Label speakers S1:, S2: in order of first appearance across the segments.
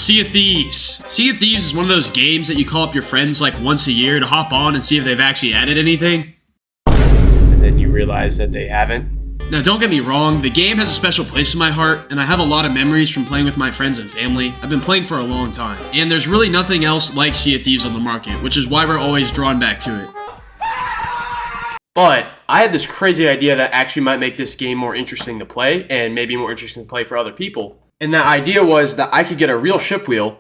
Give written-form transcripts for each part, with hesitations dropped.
S1: Sea of Thieves. Sea of Thieves is one of those games that you call up your friends like once a year to hop on and see if they've actually added anything.
S2: And then you realize that they haven't.
S1: Now don't get me wrong, the game has a special place in my heart, and I have a lot of memories from playing with my friends and family. I've been playing for a long time, and there's really nothing else like Sea of Thieves on the market, which is why we're always drawn back to it.
S2: But I had this crazy idea that actually might make this game more interesting to play, and maybe more interesting to play for other people. And that idea was that I could get a real ship wheel,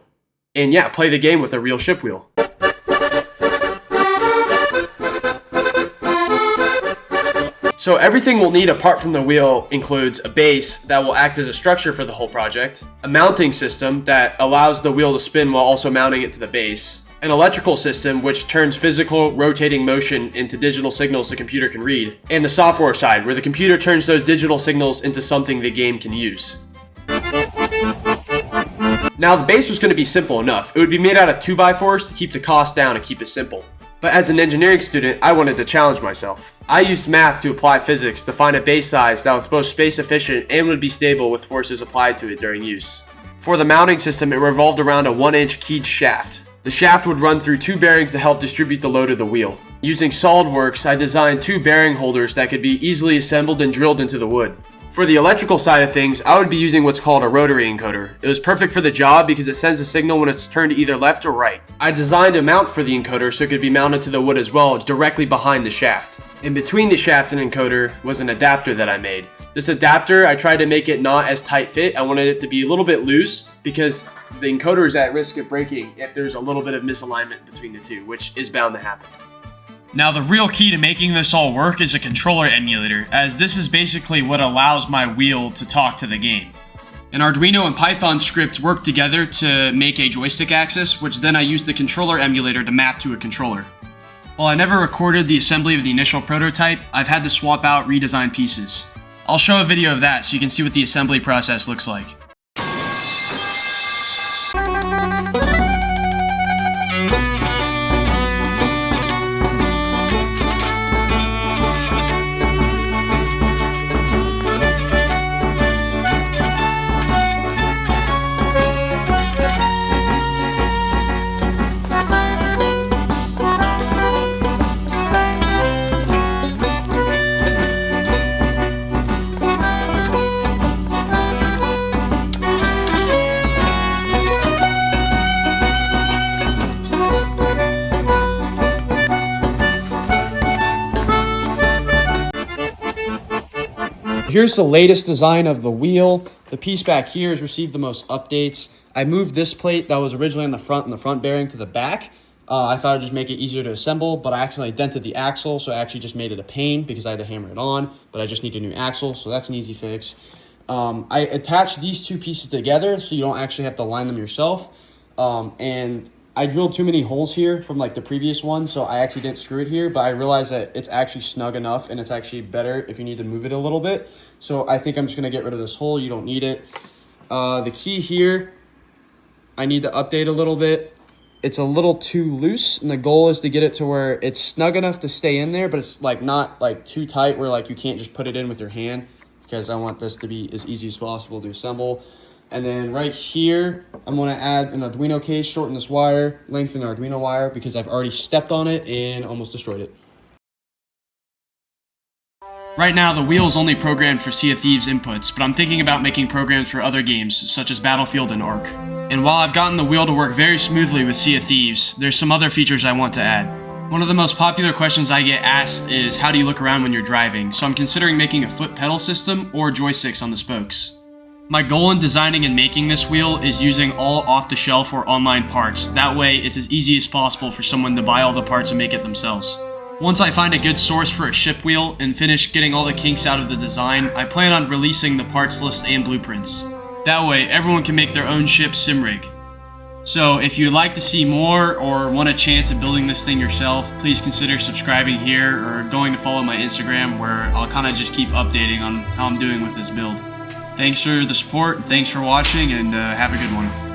S2: and yeah, play the game with a real ship wheel. So everything we'll need apart from the wheel includes a base that will act as a structure for the whole project, a mounting system that allows the wheel to spin while also mounting it to the base, an electrical system which turns physical rotating motion into digital signals the computer can read, and the software side where the computer turns those digital signals into something the game can use. Now the base was going to be simple enough. It would be made out of 2x4s to keep the cost down and keep it simple. But as an engineering student, I wanted to challenge myself. I used math to apply physics to find a base size that was both space efficient and would be stable with forces applied to it during use. For the mounting system, it revolved around a 1-inch keyed shaft. The shaft would run through 2 bearings to help distribute the load of the wheel. Using SolidWorks, I designed 2 bearing holders that could be easily assembled and drilled into the wood. For the electrical side of things, I would be using what's called a rotary encoder. It was perfect for the job because it sends a signal when it's turned to either left or right. I designed a mount for the encoder so it could be mounted to the wood as well, directly behind the shaft. In between the shaft and encoder was an adapter that I made. This adapter, I tried to make it not as tight fit. I wanted it to be a little bit loose because the encoder is at risk of breaking if there's a little bit of misalignment between the two, which is bound to happen.
S1: Now the real key to making this all work is a controller emulator, as this is basically what allows my wheel to talk to the game. An Arduino and Python script work together to make a joystick axis, which then I use the controller emulator to map to a controller. While I never recorded the assembly of the initial prototype, I've had to swap out redesigned pieces. I'll show a video of that so you can see what the assembly process looks like. Here's the latest design of the wheel. The piece back here has received the most updates. I moved this plate that was originally on the front and the front bearing to the back. I thought I'd just make it easier to assemble, but I accidentally dented the axle, so I actually just made it a pain because I had to hammer it on, but I just need a new axle, so that's an easy fix. I attached these 2 pieces together so you don't actually have to line them yourself. And I drilled too many holes here from like the previous one, so I actually didn't screw it here, but I realized that it's actually snug enough and it's actually better if you need to move it a little bit. So I think I'm just gonna get rid of this hole. You don't need it. The key here, I need to update a little bit. It's a little too loose, and the goal is to get it to where it's snug enough to stay in there, but it's like not like too tight where like you can't just put it in with your hand, because I want this to be as easy as possible to assemble. And then right here, I'm gonna add an Arduino case, shorten this wire, lengthen the Arduino wire because I've already stepped on it and almost destroyed it. Right now, the wheel is only programmed for Sea of Thieves inputs, but I'm thinking about making programs for other games, such as Battlefield and Ark. And while I've gotten the wheel to work very smoothly with Sea of Thieves, there's some other features I want to add. One of the most popular questions I get asked is, how do you look around when you're driving? So I'm considering making a foot pedal system or joysticks on the spokes. My goal in designing and making this wheel is using all off-the-shelf or online parts. That way, it's as easy as possible for someone to buy all the parts and make it themselves. Once I find a good source for a ship wheel and finish getting all the kinks out of the design, I plan on releasing the parts list and blueprints. That way, everyone can make their own ship sim rig. So if you'd like to see more or want a chance at building this thing yourself, please consider subscribing here or going to follow my Instagram, where I'll kind of just keep updating on how I'm doing with this build. Thanks for the support, thanks for watching, and have a good one.